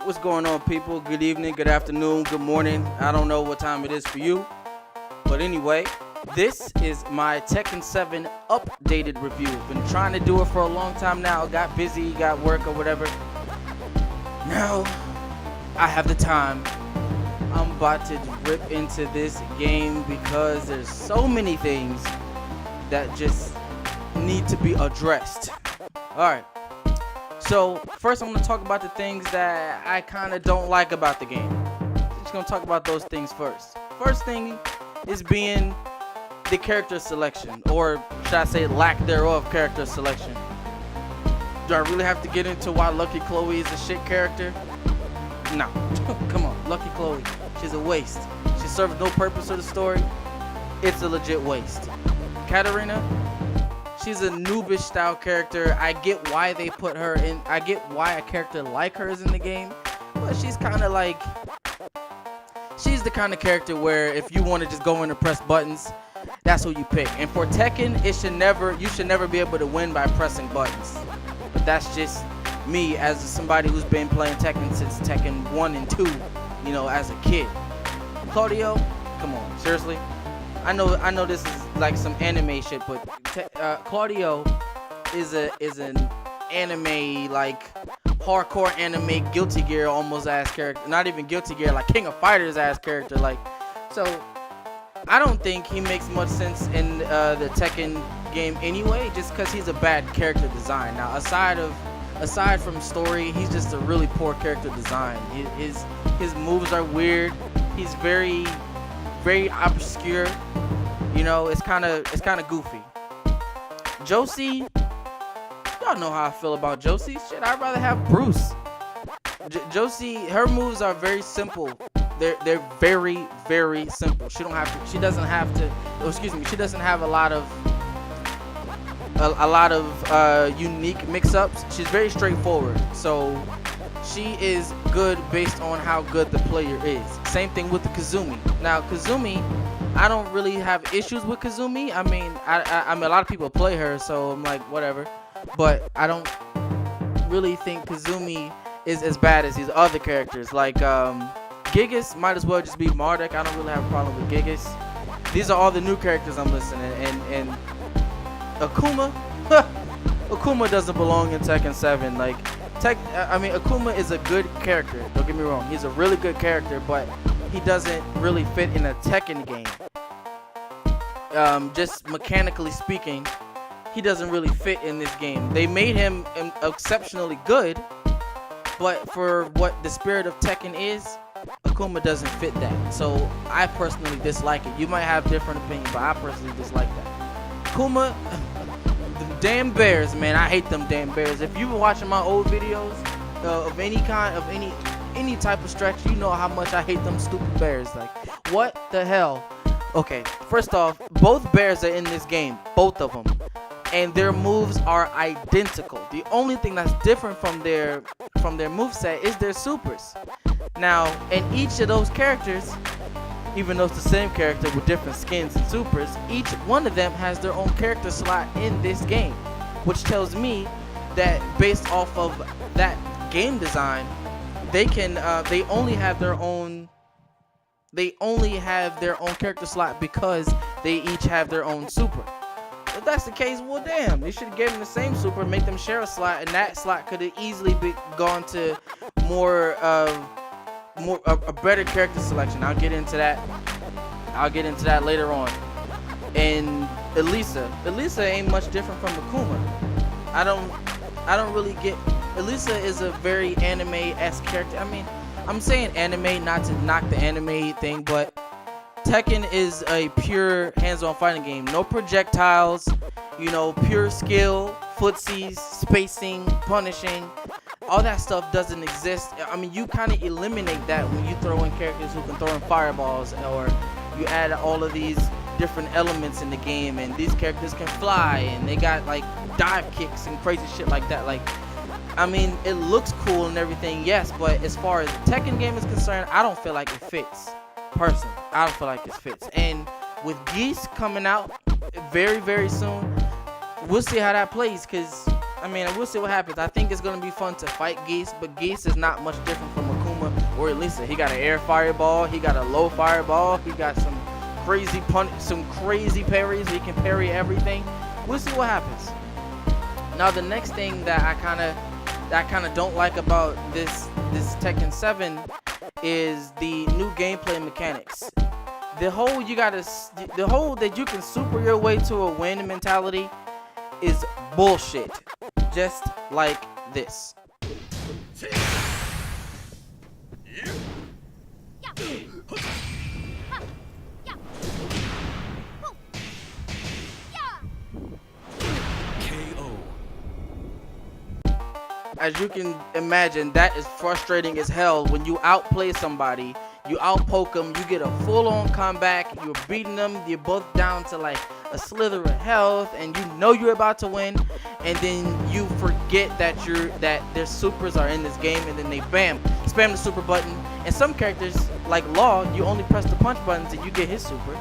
What's going on, people? Good evening, good afternoon, good morning. I don't know what time it is for you. But anyway, this is my Tekken 7 updated review. Been trying to do it for a long time now. Got busy, got work or whatever. Now, I have the time. I'm about to rip into this game because there's so many things that just need to be addressed. Alright. So, first I'm going to talk about the things that I kind of don't like about the game. Just going to talk about those things first. First thing is being the character selection, or should I say lack thereof character selection. Do I really have to get into why Lucky Chloe is a shit character? No. Come on, Lucky Chloe, she's a waste. She serves no purpose to the story. It's a legit waste. Katarina, she's a noobish style character. I get why they put her in. I get why a character like her is in the game, but she's kind of like, she's the kind of character where if you want to just go in and press buttons, that's who you pick. And for Tekken, you should never be able to win by pressing buttons. But that's just me as somebody who's been playing Tekken since Tekken 1 and 2, you know, as a kid. Claudio, come on, seriously. I know this is like some anime shit, but Claudio is an anime, like hardcore anime Guilty Gear almost ass character. Not even Guilty Gear, like King of Fighters ass character. Like, so I don't think he makes much sense in the Tekken game anyway, just because he's a bad character design. Now, aside from story, he's just a really poor character design. His moves are weird. He's very obscure. You know, it's kind of goofy. Josie, y'all know how I feel about Josie. Shit, I'd rather have Bruce. Josie, her moves are very simple. They're very, very simple. She doesn't have a lot of unique mix-ups. She's very straightforward. So she is good based on how good the player is. Same thing with the Kazumi. Now, Kazumi, I don't really have issues with Kazumi. I mean, I mean, a lot of people play her, so I'm like, whatever. But I don't really think Kazumi is as bad as these other characters. Like, Gigas might as well just be Marduk. I don't really have a problem with Gigas. These are all the new characters I'm listening, and Akuma, Akuma doesn't belong in Tekken 7. Like, Akuma is a good character. Don't get me wrong. He's a really good character, but he doesn't really fit in a Tekken game. Just mechanically speaking, he doesn't really fit in this game. They made him exceptionally good, but for what the spirit of Tekken is, Akuma doesn't fit that. So I personally dislike it. You might have different opinions, but I personally dislike that. Akuma, the damn bears, man. I hate them damn bears. If you've been watching my old videos of any kind, of any type of stretch, you know how much I hate them stupid bears. Like, what the hell? Okay, first off, both bears are in this game, both of them, and their moves are identical. The only thing that's different from their moveset is their supers. Now, in each of those characters, even though it's the same character with different skins and supers, each one of them has their own character slot in this game, which tells me that based off of that game design, they only have their own character slot because they each have their own super. If that's the case, well, damn, they should have given them the same super, make them share a slot, and that slot could have easily gone to a better character selection. I'll get into that later on. And Elisa ain't much different from Akuma. I don't really get. Elisa is a very anime-esque character. I mean, I'm saying anime not to knock the anime thing, but Tekken is a pure hands-on fighting game. No projectiles, you know, pure skill, footsies, spacing, punishing. All that stuff doesn't exist. I mean, you kind of eliminate that when you throw in characters who can throw in fireballs, or you add all of these different elements in the game, and these characters can fly, and they got like dive kicks and crazy shit like that. Like, I mean, it looks cool and everything, yes, but as far as the Tekken game is concerned, I don't feel like it fits. Personally, I don't feel like it fits. And with Geese coming out very, very soon, we'll see how that plays, because I mean, we'll see what happens. I think it's going to be fun to fight Geese, but Geese is not much different from or at least he got an air fireball, he got a low fireball, he got some crazy parries. He can parry everything. We'll see what happens. Now the next thing that I kind of don't like about this Tekken 7 is the new gameplay mechanics. The whole that you can super your way to a win mentality is bullshit. Just like this. As you can imagine, that is frustrating as hell when you outplay somebody, you outpoke them, you get a full-on comeback, you're beating them, you're both down to like a slither of health, and you know you're about to win, and then you forget that their supers are in this game, and then they spam the super button. And some characters, like Law, you only press the punch buttons and you get his super.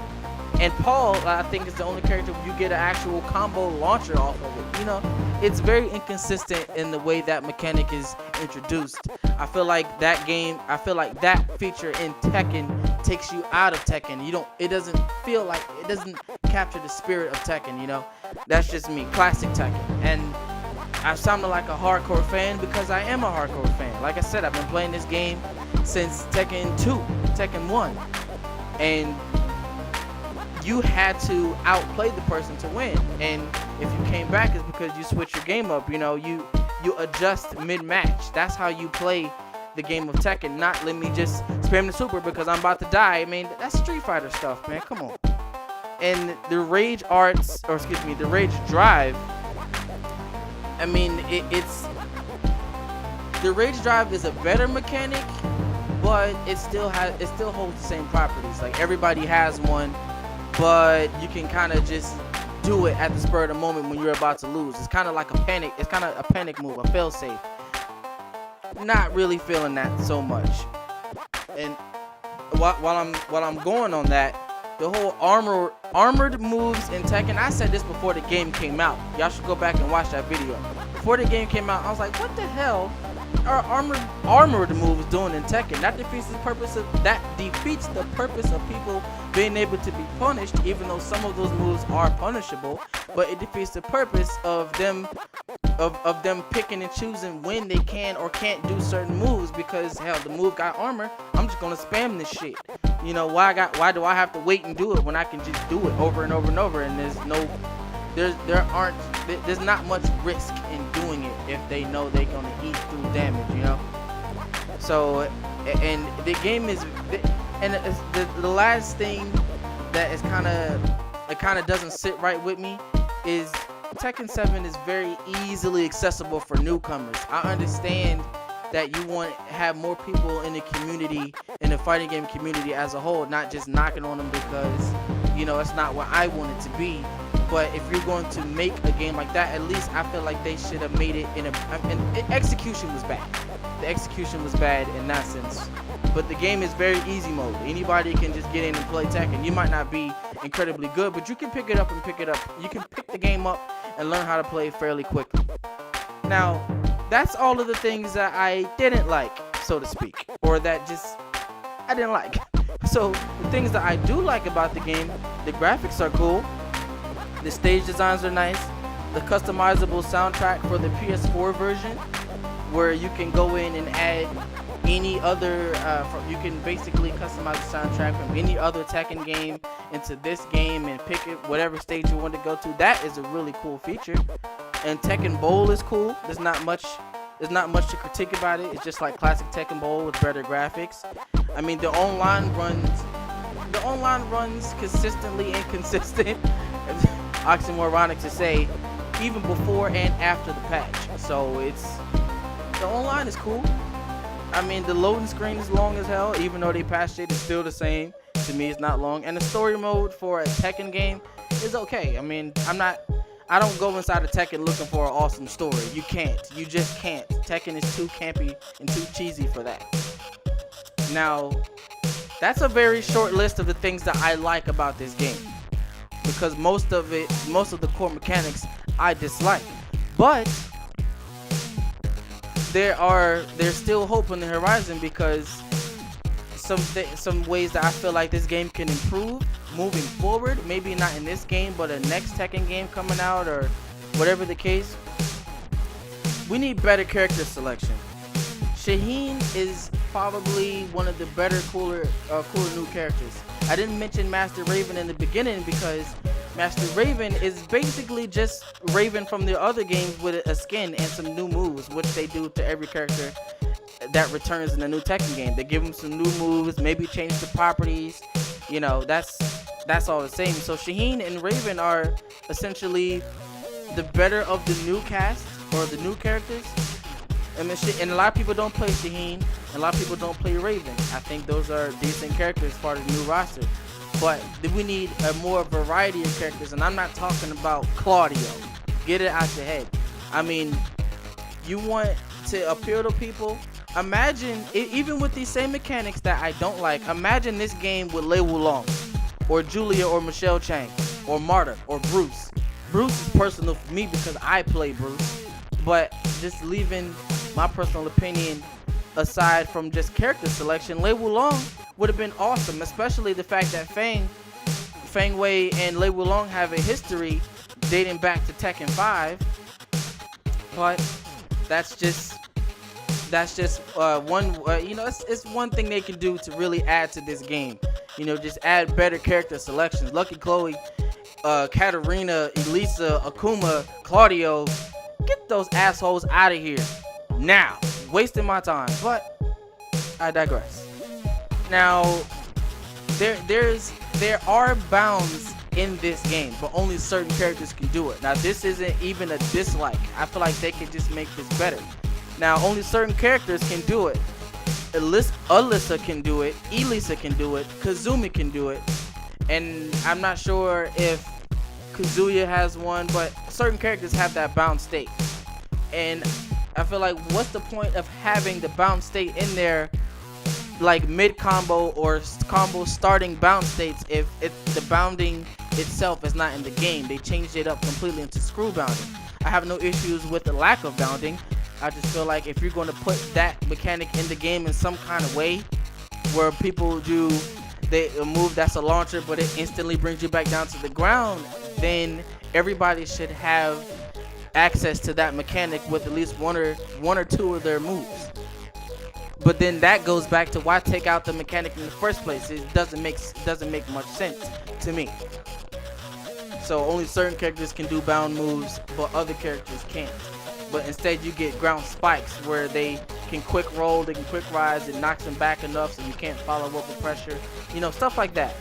And Paul, I think, is the only character where you get an actual combo launcher off of it. You know, it's very inconsistent in the way that mechanic is introduced. I feel like that feature in Tekken takes you out of Tekken. It doesn't capture the spirit of Tekken, you know. That's just me, classic Tekken. And I sound like a hardcore fan because I am a hardcore fan. Like I said, I've been playing this game since Tekken 2, Tekken 1. And you had to outplay the person to win, and if you came back, it's because you switch your game up. You know, you adjust mid-match. That's how you play the game of Tekken. Not let me just spam the super because I'm about to die. I mean, that's Street Fighter stuff, man. Come on. And the Rage Drive. I mean, the Rage Drive is a better mechanic, but it still holds the same properties. Like, everybody has one, but you can kind of just do it at the spur of the moment when you're about to lose. It's kind of like a panic. It's kind of a panic move, a fail-safe. Not really feeling that so much. And while I'm going on that, the whole armored moves in Tekken. I said this before the game came out. Y'all should go back and watch that video. Before the game came out, I was like, what the hell are armored moves doing in Tekken? That defeats the purpose of people being able to be punished, even though some of those moves are punishable. But it defeats the purpose of them picking and choosing when they can or can't do certain moves, because hell, the move got armor. I'm just gonna spam this shit. You know, why do I have to wait and do it when I can just do it over and over and over? And there's not much risk in doing it if they know they're gonna eat through damage, you know. So, and the game is, and the last thing that is kind of doesn't sit right with me is Tekken 7 is very easily accessible for newcomers. I understand that you want to have more people in the community, in the fighting game community as a whole, not just knocking on them because, you know, it's not what I want it to be. But if you're going to make a game like that, at least I feel like they should have made it execution was bad. The execution was bad in that sense. But the game is very easy mode. Anybody can just get in and play Tekken. You might not be incredibly good, but you can pick it up. You can pick the game up and learn how to play fairly quickly. Now, that's all of the things that I didn't like, so to speak, or that just I didn't like. So the things that I do like about the game, the graphics are cool, the stage designs are nice, the customizable soundtrack for the PS4 version, where you can go in and add any other, you can basically customize the soundtrack from any other Tekken game into this game and pick it whatever stage you want to go to. That is a really cool feature. And Tekken Bowl is cool. There's not much to critique about it. It's just like classic Tekken Bowl with better graphics. I mean, the online runs consistently inconsistent. Oxymoronic to say, even before and after the patch. So the online is cool. I mean, the loading screen is long as hell, even though they patched it, it's still the same. To me, it's not long. And the story mode for a Tekken game is okay. I mean, I don't go inside of Tekken looking for an awesome story. You can't. You just can't. Tekken is too campy and too cheesy for that. Now, that's a very short list of the things that I like about this game, because most of the core mechanics I dislike. But there's still hope on the horizon, because some ways that I feel like this game can improve moving forward. Maybe not in this game, but a next Tekken game coming out or whatever the case. We need better character selection. Shaheen is probably one of the better, cooler new characters. I didn't mention Master Raven in the beginning because Master Raven is basically just Raven from the other games with a skin and some new moves, which they do to every character that returns in the new Tekken game. They give them some new moves, maybe change the properties. You know, that's all the same. So Shaheen and Raven are essentially the better of the new cast or the new characters. And a lot of people don't play Shaheen, and a lot of people don't play Raven. I think those are decent characters as part of the new roster. But we need a more variety of characters, and I'm not talking about Claudio. Get it out your head. I mean, you want to appeal to people. Imagine, even with these same mechanics that I don't like, imagine this game with Lei Wulong, or Julia, or Michelle Chang, or Marta, or Bruce. Bruce is personal for me because I play Bruce. But just leaving my personal opinion aside from just character selection, Lei Wulong would have been awesome, especially the fact that Feng Wei and Lei Wulong have a history dating back to Tekken 5. But that's just one, it's one thing they can do to really add to this game. You know, just add better character selections. Lucky Chloe, Katarina, Elisa, Akuma, Claudio. Get those assholes out of here now. Wasting my time. But I digress. Now, there are bounds in this game, but only certain characters can do it. Now, this isn't even a dislike. I feel like they could just make this better. Now, only certain characters can do it. Alyssa can do it. Elisa can do it. Kazumi can do it. And I'm not sure if Kazuya has one, but certain characters have that bound state. And I feel like, what's the point of having the bound state in there, like mid combo or combo starting bound states, if the bounding itself is not in the game? They changed it up completely into screw bounding. I have no issues with the lack of bounding. I just feel like if you're going to put that mechanic in the game in some kind of way, where people do a move that's a launcher, but it instantly brings you back down to the ground, then everybody should have access to that mechanic with at least one or two of their moves. But then that goes back to, why take out the mechanic in the first place? It doesn't make much sense to me. So only certain characters can do bound moves, but other characters can't. But instead you get ground spikes where they can quick roll, they can quick rise, it knocks them back enough so you can't follow up with pressure. You know, stuff like that.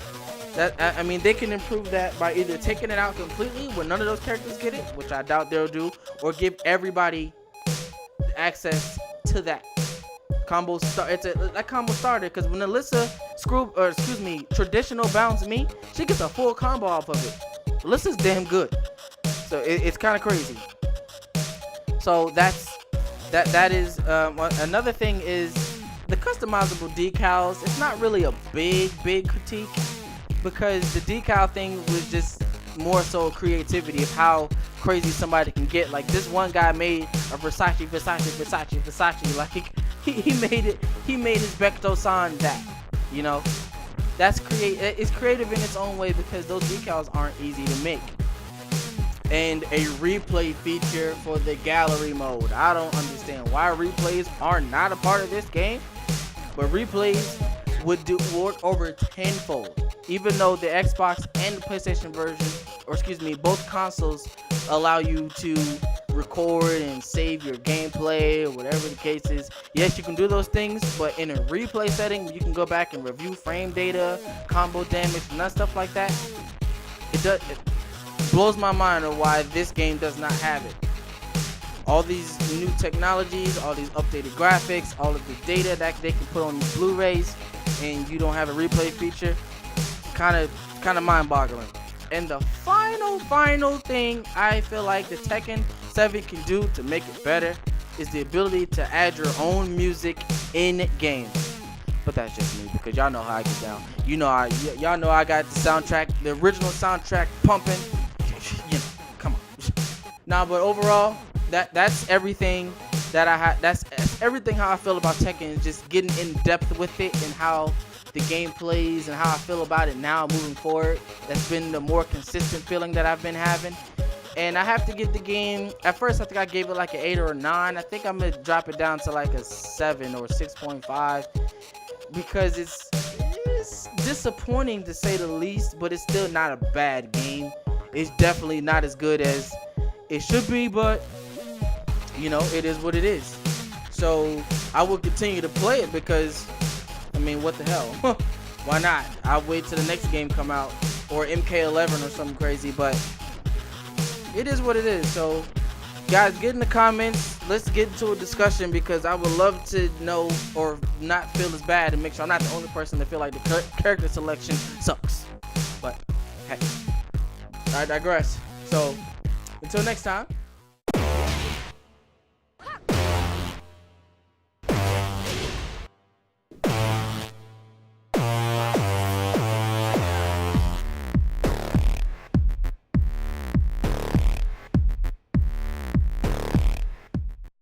I mean, they can improve that by either taking it out completely where none of those characters get it, which I doubt they'll do, or give everybody access to that combo start. It's a combo starter, because when Alyssa traditional bounds me, she gets a full combo off of it. Alyssa's damn good, so it's kind of crazy. So that is another thing is the customizable decals. It's not really a big critique, because the decal thing was just more so creativity of how crazy somebody can get. Like, this one guy made a Versace. Like, he made his Becto-san that, you know. It's creative in its own way, because those decals aren't easy to make. And a replay feature for the gallery mode. I don't understand why replays are not a part of this game, but replays would work over tenfold. Even though the Xbox and the PlayStation version, both consoles allow you to record and save your gameplay or whatever the case is. Yes, you can do those things, but in a replay setting, you can go back and review frame data, combo damage, and stuff like that. It blows my mind on why this game does not have it. All these new technologies, all these updated graphics, all of the data that they can put on these Blu-rays, and you don't have a replay feature, kind of mind-boggling. And the final thing I feel like the Tekken 7 can do to make it better is the ability to add your own music in game. But that's just me, because y'all know how I get down. Y'all know I got the soundtrack, the original soundtrack pumping. Come on. Nah, but overall, that's everything that I had. That's just everything how I feel about Tekken is just getting in depth with it and how the game plays and how I feel about it now moving forward. That's been the more consistent feeling that I've been having. And I have to give the game, at first I think I gave it like an 8 or a 9. I think I'm going to drop it down to like a 7 or 6.5 because it's disappointing to say the least, but it's still not a bad game. It's definitely not as good as it should be, but you know, it is what it is. So I will continue to play it because, I mean, what the hell? Why not? I'll wait till the next game come out or MK11 or something crazy, but it is what it is. So guys, get in the comments. Let's get into a discussion because I would love to know or not feel as bad and make sure I'm not the only person to feel like the character selection sucks. But hey, I digress. So until next time.